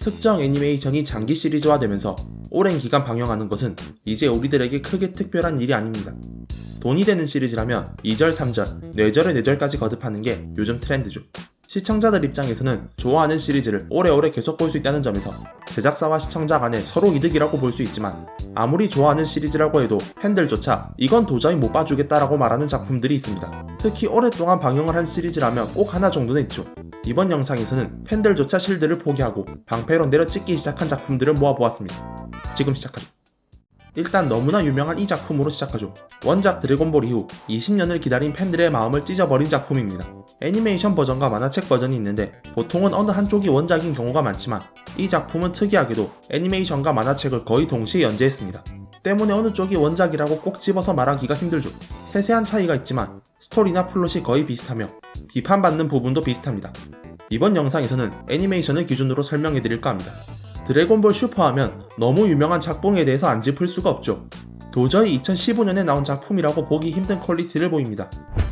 특정 애니메이션이 장기 시리즈화되면서 오랜 기간 방영하는 것은 이제 우리들에게 크게 특별한 일이 아닙니다. 돈이 되는 시리즈라면 2절, 3절, 4절에 4절까지 거듭하는 게 요즘 트렌드죠. 시청자들 입장에서는 좋아하는 시리즈를 오래오래 계속 볼 수 있다는 점에서 제작사와 시청자 간에 서로 이득이라고 볼 수 있지만, 아무리 좋아하는 시리즈라고 해도 팬들조차 이건 도저히 못 봐주겠다라고 말하는 작품들이 있습니다. 특히 오랫동안 방영을 한 시리즈라면 꼭 하나 정도는 있죠. 이번 영상에서는 팬들조차 실드를 포기하고 방패로 내려찍기 시작한 작품들을 모아보았습니다. 지금 시작하죠. 일단 너무나 유명한 이 작품으로 시작하죠. 원작 드래곤볼 이후 20년을 기다린 팬들의 마음을 찢어버린 작품입니다. 애니메이션 버전과 만화책 버전이 있는데 보통은 어느 한쪽이 원작인 경우가 많지만, 이 작품은 특이하게도 애니메이션과 만화책을 거의 동시에 연재했습니다. 때문에 어느 쪽이 원작이라고 꼭 집어서 말하기가 힘들죠. 세세한 차이가 있지만 스토리나 플롯이 거의 비슷하며 비판받는 부분도 비슷합니다. 이번 영상에서는 애니메이션을 기준으로 설명해드릴까 합니다. 드래곤볼 슈퍼 하면 너무 유명한 작품에 대해서 안 짚을 수가 없죠. 도저히 2015년에 나온 작품이라고 보기 힘든 퀄리티를 보입니다.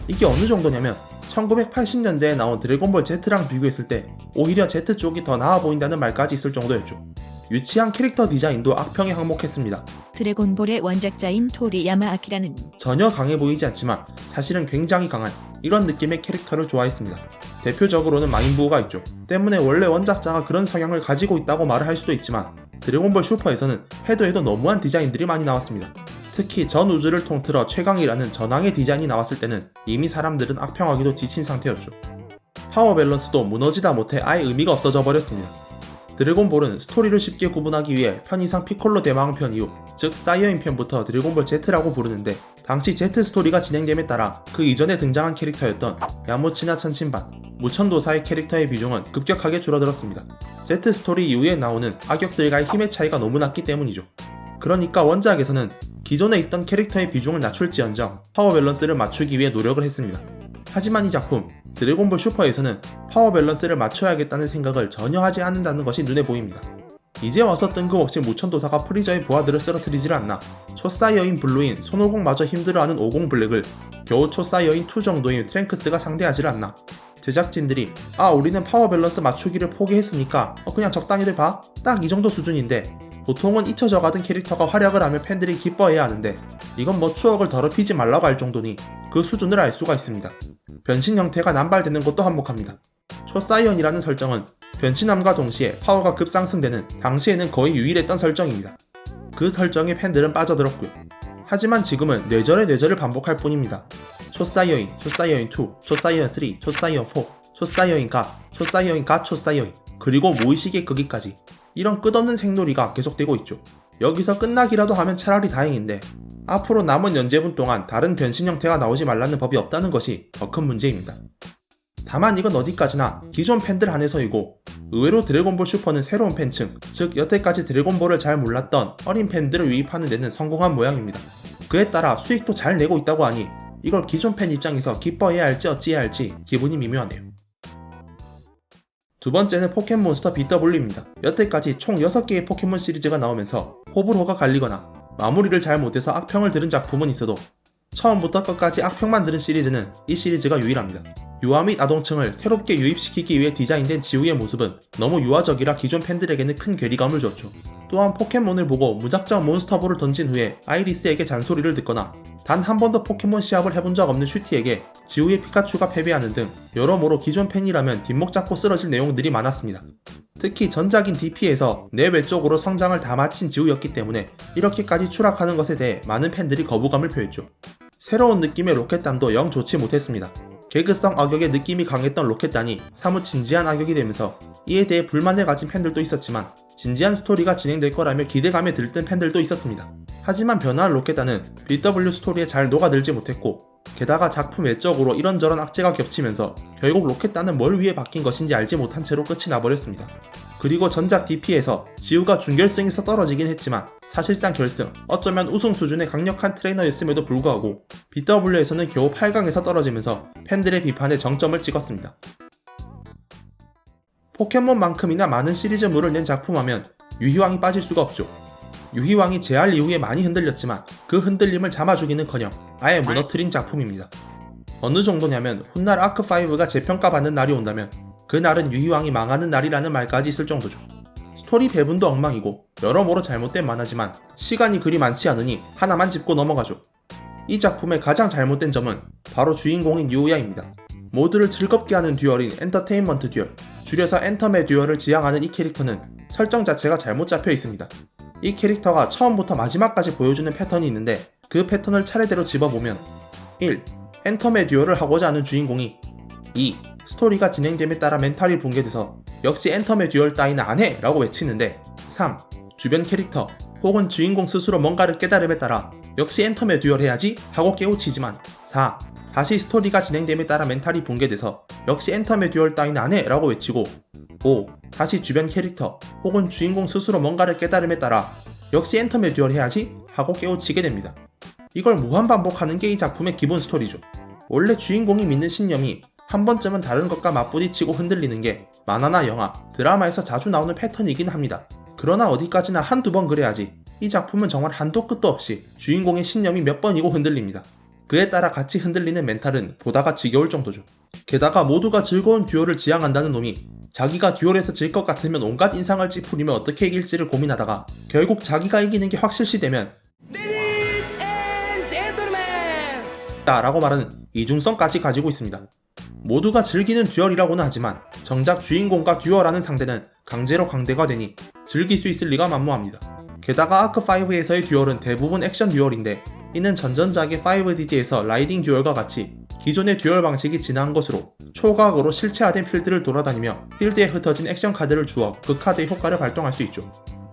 이게 어느 정도냐면 1980년대에 나온 드래곤볼 Z랑 비교했을 때 오히려 Z 쪽이 더 나아 보인다는 말까지 있을 정도였죠. 유치한 캐릭터 디자인도 악평에 항목했습니다. 드래곤볼의 원작자인 토리야마 아키라는 전혀 강해 보이지 않지만 사실은 굉장히 강한 이런 느낌의 캐릭터를 좋아했습니다. 대표적으로는 마인부호가 있죠. 때문에 원래 원작자가 그런 성향을 가지고 있다고 말을 할 수도 있지만, 드래곤볼 슈퍼에서는 해도 너무한 디자인들이 많이 나왔습니다. 특히 전 우주를 통틀어 최강이라는 전황의 디자인이 나왔을 때는 이미 사람들은 악평하기도 지친 상태였죠. 파워 밸런스도 무너지다 못해 아예 의미가 없어져 버렸습니다. 드래곤볼은 스토리를 쉽게 구분하기 위해 편의상 피콜로 대마왕 편 이후, 즉 사이어인 편부터 드래곤볼 Z라고 부르는데, 당시 Z 스토리가 진행됨에 따라 그 이전에 등장한 캐릭터였던 야무치나 천신반, 무천도사의 캐릭터의 비중은 급격하게 줄어들었습니다. Z 스토리 이후에 나오는 악역들과의 힘의 차이가 너무 났기 때문이죠. 그러니까 원작에서는 기존에 있던 캐릭터의 비중을 낮출지언정 파워 밸런스를 맞추기 위해 노력을 했습니다. 하지만 이 작품 드래곤볼 슈퍼에서는 파워 밸런스를 맞춰야겠다는 생각을 전혀 하지 않는다는 것이 눈에 보입니다. 이제 와서 뜬금없이 무천도사가 프리저의 부하들을 쓰러뜨리지를 않나, 초사이어인 블루인 손오공마저 힘들어하는 오공블랙을 겨우 초사이어인 2 정도인 트랭크스가 상대하지를 않나, 제작진들이 우리는 파워 밸런스 맞추기를 포기했으니까 그냥 적당히들 봐? 딱 이 정도 수준인데, 보통은 잊혀져 가던 캐릭터가 활약을 하며 팬들이 기뻐해야 하는데, 이건 뭐 추억을 더럽히지 말라고 할 정도니 그 수준을 알 수가 있습니다. 변신 형태가 남발되는 것도 한몫합니다. 초사이언이라는 설정은 변신함과 동시에 파워가 급상승되는 당시에는 거의 유일했던 설정입니다. 그 설정에 팬들은 빠져들었고요. 하지만 지금은 뇌절을 반복할 뿐입니다. 초사이어인, 초사이어인 2, 초사이어인 3, 초사이어인 4, 초사이어인 가, 초사이어인 가, 초사이어인, 그리고 무의식의 크기까지, 이런 끝없는 생놀이가 계속되고 있죠. 여기서 끝나기라도 하면 차라리 다행인데, 앞으로 남은 연재분 동안 다른 변신 형태가 나오지 말라는 법이 없다는 것이 더 큰 문제입니다. 다만 이건 어디까지나 기존 팬들 한해서이고, 의외로 드래곤볼 슈퍼는 새로운 팬층, 즉 여태까지 드래곤볼을 잘 몰랐던 어린 팬들을 유입하는 데는 성공한 모양입니다. 그에 따라 수익도 잘 내고 있다고 하니 이걸 기존 팬 입장에서 기뻐해야 할지 어찌해야 할지 기분이 미묘하네요. 두 번째는 포켓몬스터 BW입니다. 여태까지 총 6개의 포켓몬 시리즈가 나오면서 호불호가 갈리거나 마무리를 잘 못해서 악평을 들은 작품은 있어도, 처음부터 끝까지 악평만 들은 시리즈는 이 시리즈가 유일합니다. 유아 및 아동층을 새롭게 유입시키기 위해 디자인된 지우의 모습은 너무 유아적이라 기존 팬들에게는 큰 괴리감을 줬죠. 또한 포켓몬을 보고 무작정 몬스터볼을 던진 후에 아이리스에게 잔소리를 듣거나, 단 한 번도 포켓몬 시합을 해본 적 없는 슈티에게 지우의 피카츄가 패배하는 등 여러모로 기존 팬이라면 뒷목 잡고 쓰러질 내용들이 많았습니다. 특히 전작인 DP에서 내 외적으로 성장을 다 마친 지우였기 때문에 이렇게까지 추락하는 것에 대해 많은 팬들이 거부감을 표했죠. 새로운 느낌의 로켓단도 영 좋지 못했습니다. 개그성 악역의 느낌이 강했던 로켓단이 사뭇 진지한 악역이 되면서 이에 대해 불만을 가진 팬들도 있었지만, 진지한 스토리가 진행될 거라며 기대감에 들뜬 팬들도 있었습니다. 하지만 변화한 로켓단은 BW 스토리에 잘 녹아들지 못했고, 게다가 작품 외적으로 이런저런 악재가 겹치면서 결국 로켓단은 뭘 위해 바뀐 것인지 알지 못한 채로 끝이 나버렸습니다. 그리고 전작 DP에서 지우가 준결승에서 떨어지긴 했지만 사실상 결승, 어쩌면 우승 수준의 강력한 트레이너였음에도 불구하고 BW에서는 겨우 8강에서 떨어지면서 팬들의 비판에 정점을 찍었습니다. 포켓몬만큼이나 많은 시리즈물을 낸 작품하면 유희왕이 빠질 수가 없죠. 유희왕이 재할 이후에 많이 흔들렸지만 그 흔들림을 잡아주기는커녕 아예 무너뜨린 작품입니다. 어느 정도냐면 훗날 아크5가 재평가받는 날이 온다면 그날은 유희왕이 망하는 날이라는 말까지 있을 정도죠. 스토리 배분도 엉망이고 여러모로 잘못된 만화지만 시간이 그리 많지 않으니 하나만 짚고 넘어가죠. 이 작품의 가장 잘못된 점은 바로 주인공인 유우야입니다. 모두를 즐겁게 하는 듀얼인 엔터테인먼트 듀얼, 줄여서 엔터메 듀얼을 지향하는 이 캐릭터는 설정 자체가 잘못 잡혀 있습니다. 이 캐릭터가 처음부터 마지막까지 보여주는 패턴이 있는데 그 패턴을 차례대로 집어보면 1. 엔터메 듀얼을 하고자 하는 주인공이 2. 스토리가 진행됨에 따라 멘탈이 붕괴돼서 역시 엔터메 듀얼 따위는 안해! 라고 외치는데 3. 주변 캐릭터 혹은 주인공 스스로 뭔가를 깨달음에 따라 역시 엔터메 듀얼 해야지 하고 깨우치지만 4. 다시 스토리가 진행됨에 따라 멘탈이 붕괴돼서 역시 엔터메 듀얼 따위는 안해! 라고 외치고 5. 다시 주변 캐릭터 혹은 주인공 스스로 뭔가를 깨달음에 따라 역시 엔터메 듀얼 해야지 하고 깨우치게 됩니다. 이걸 무한반복하는 게 이 작품의 기본 스토리죠. 원래 주인공이 믿는 신념이 한 번쯤은 다른 것과 맞부딪히고 흔들리는 게 만화나 영화, 드라마에서 자주 나오는 패턴이긴 합니다. 그러나 어디까지나 한두 번 그래야지 이 작품은 정말 한도 끝도 없이 주인공의 신념이 몇 번이고 흔들립니다. 그에 따라 같이 흔들리는 멘탈은 보다가 지겨울 정도죠. 게다가 모두가 즐거운 듀얼을 지향한다는 놈이 자기가 듀얼에서 질 것 같으면 온갖 인상을 찌푸리며 어떻게 이길지를 고민하다가 결국 자기가 이기는 게 확실시되면 라고 말하는 이중성까지 가지고 있습니다. 모두가 즐기는 듀얼이라고는 하지만 정작 주인공과 듀얼하는 상대는 강제로 강대가 되니 즐길 수 있을 리가 만무합니다. 게다가 아크5에서의 듀얼은 대부분 액션 듀얼인데 이는 전전작의 5DG에서 라이딩 듀얼과 같이 기존의 듀얼 방식이 진화한 것으로 초과학으로 실체화된 필드를 돌아다니며 필드에 흩어진 액션 카드를 주어 그 카드의 효과를 발동할 수 있죠.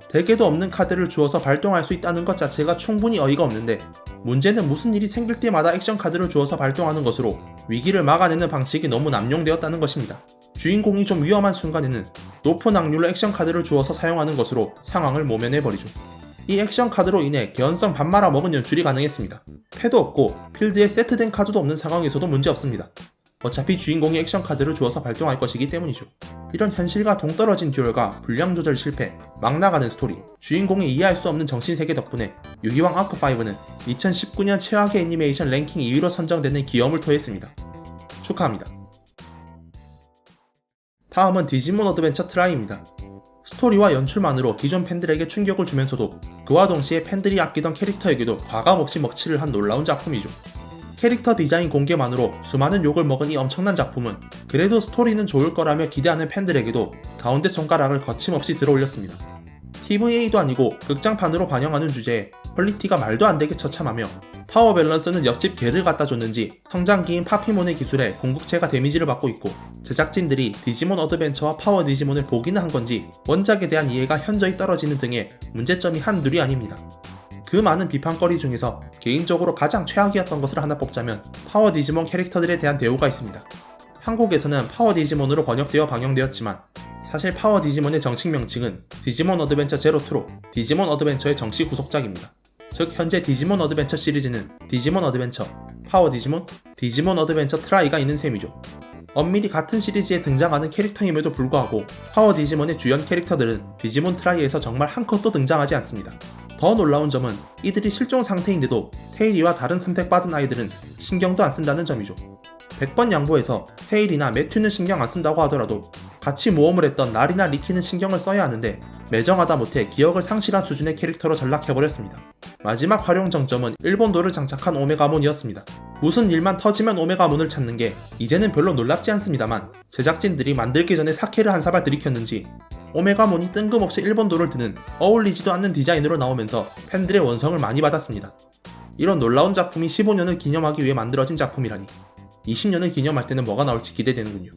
대개도 없는 카드를 주어서 발동할 수 있다는 것 자체가 충분히 어이가 없는데 문제는 무슨 일이 생길 때마다 액션 카드를 주어서 발동하는 것으로 위기를 막아내는 방식이 너무 남용되었다는 것입니다. 주인공이 좀 위험한 순간에는 높은 확률로 액션 카드를 주어서 사용하는 것으로 상황을 모면해버리죠. 이 액션 카드로 인해 개연성 반 말아먹은 연출이 가능했습니다. 패도 없고 필드에 세트된 카드도 없는 상황에서도 문제없습니다. 어차피 주인공이 액션 카드를 주어서 발동할 것이기 때문이죠. 이런 현실과 동떨어진 듀얼과 분량 조절 실패, 막 나가는 스토리, 주인공이 이해할 수 없는 정신세계 덕분에 유기왕 아크5는 2019년 최악의 애니메이션 랭킹 2위로 선정되는 기염을 토했습니다. 축하합니다. 다음은 디지몬 어드벤처 트라이입니다. 스토리와 연출만으로 기존 팬들에게 충격을 주면서도 그와 동시에 팬들이 아끼던 캐릭터에게도 과감없이 먹칠을 한 놀라운 작품이죠. 캐릭터 디자인 공개만으로 수많은 욕을 먹은 이 엄청난 작품은 그래도 스토리는 좋을 거라며 기대하는 팬들에게도 가운데 손가락을 거침없이 들어올렸습니다. TVA도 아니고 극장판으로 반영하는 주제에 퀄리티가 말도 안 되게 처참하며 파워 밸런스는 옆집 개를 갖다 줬는지 성장기인 파피몬의 기술에 궁극체가 데미지를 받고 있고 제작진들이 디지몬 어드벤처와 파워 디지몬을 보기는 한 건지 원작에 대한 이해가 현저히 떨어지는 등의 문제점이 한둘이 아닙니다. 그 많은 비판거리 중에서 개인적으로 가장 최악이었던 것을 하나 뽑자면 파워 디지몬 캐릭터들에 대한 대우가 있습니다. 한국에서는 파워 디지몬으로 번역되어 방영되었지만 사실 파워 디지몬의 정식 명칭은 디지몬 어드벤처 제로2로 디지몬 어드벤처의 정식 후속작입니다. 즉 현재 디지몬 어드벤처 시리즈는 디지몬 어드벤처, 파워 디지몬, 디지몬 어드벤처 트라이가 있는 셈이죠. 엄밀히 같은 시리즈에 등장하는 캐릭터임에도 불구하고 파워 디지몬의 주연 캐릭터들은 디지몬 트라이에서 정말 한 컷도 등장하지 않습니다. 더 놀라운 점은 이들이 실종 상태인데도 테일이와 다른 선택받은 아이들은 신경도 안 쓴다는 점이죠. 100번 양보해서 테일이나 매튜는 신경 안 쓴다고 하더라도 같이 모험을 했던 날이나 리키는 신경을 써야 하는데 매정하다 못해 기억을 상실한 수준의 캐릭터로 전락해버렸습니다. 마지막 활용 정점은 일본도를 장착한 오메가몬이었습니다. 무슨 일만 터지면 오메가몬을 찾는 게 이제는 별로 놀랍지 않습니다만 제작진들이 만들기 전에 사케를 한 사발 들이켰는지 오메가몬이 뜬금없이 일본도를 드는 어울리지도 않는 디자인으로 나오면서 팬들의 원성을 많이 받았습니다. 이런 놀라운 작품이 15년을 기념하기 위해 만들어진 작품이라니 20년을 기념할 때는 뭐가 나올지 기대되는군요.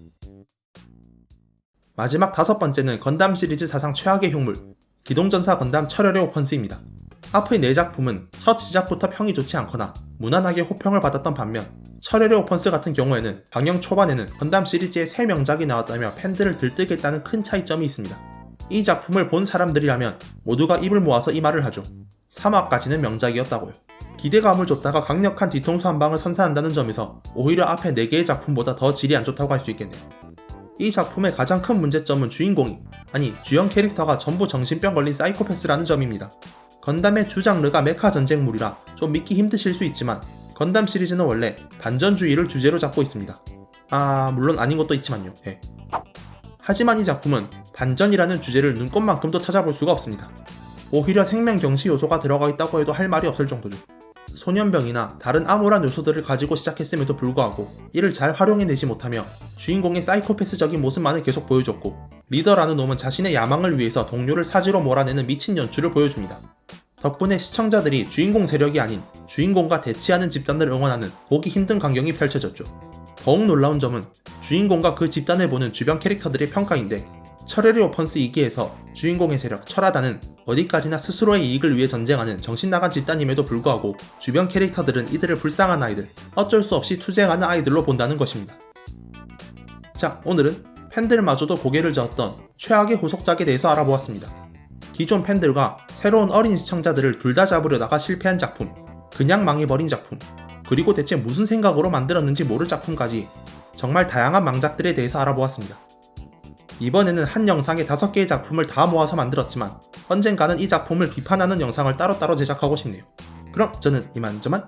마지막 5번째는 건담 시리즈 사상 최악의 흉물 기동전사 건담 철혈의 오펀스입니다. 앞의 4작품은 첫 시작부터 평이 좋지 않거나 무난하게 호평을 받았던 반면 철혈의 오펀스 같은 경우에는 방영 초반에는 건담 시리즈의 3명작이 나왔다며 팬들을 들뜨게 했다는 큰 차이점이 있습니다. 이 작품을 본 사람들이라면 모두가 입을 모아서 이 말을 하죠. 3화까지는 명작이었다고요. 기대감을 줬다가 강력한 뒤통수 한 방을 선사한다는 점에서 오히려 앞에 4개의 작품보다 더 질이 안 좋다고 할 수 있겠네요. 이 작품의 가장 큰 문제점은 주인공이, 아니 주연 캐릭터가 전부 정신병 걸린 사이코패스라는 점입니다. 건담의 주장르가 메카 전쟁물이라 좀 믿기 힘드실 수 있지만 건담 시리즈는 원래 반전주의를 주제로 잡고 있습니다. 물론 아닌 것도 있지만요. 하지만 이 작품은 반전이라는 주제를 눈꼽만큼도 찾아볼 수가 없습니다. 오히려 생명경시 요소가 들어가 있다고 해도 할 말이 없을 정도죠. 소년병이나 다른 암울한 요소들을 가지고 시작했음에도 불구하고 이를 잘 활용해내지 못하며 주인공의 사이코패스적인 모습만을 계속 보여줬고, 리더라는 놈은 자신의 야망을 위해서 동료를 사지로 몰아내는 미친 연출을 보여줍니다. 덕분에 시청자들이 주인공 세력이 아닌 주인공과 대치하는 집단을 응원하는 보기 힘든 광경이 펼쳐졌죠. 더욱 놀라운 점은 주인공과 그 집단을 보는 주변 캐릭터들의 평가인데, 철혈의 오펀스 2기에서 주인공의 세력 철하단은 어디까지나 스스로의 이익을 위해 전쟁하는 정신나간 집단임에도 불구하고 주변 캐릭터들은 이들을 불쌍한 아이들, 어쩔 수 없이 투쟁하는 아이들로 본다는 것입니다. 자, 오늘은 팬들마저도 고개를 저었던 최악의 후속작에 대해서 알아보았습니다. 기존 팬들과 새로운 어린 시청자들을 둘 다 잡으려다가 실패한 작품, 그냥 망해버린 작품, 그리고 대체 무슨 생각으로 만들었는지 모를 작품까지 정말 다양한 망작들에 대해서 알아보았습니다. 이번에는 한 영상에 5개의 작품을 다 모아서 만들었지만 언젠가는 이 작품을 비판하는 영상을 따로따로 제작하고 싶네요. 그럼 저는 이만저만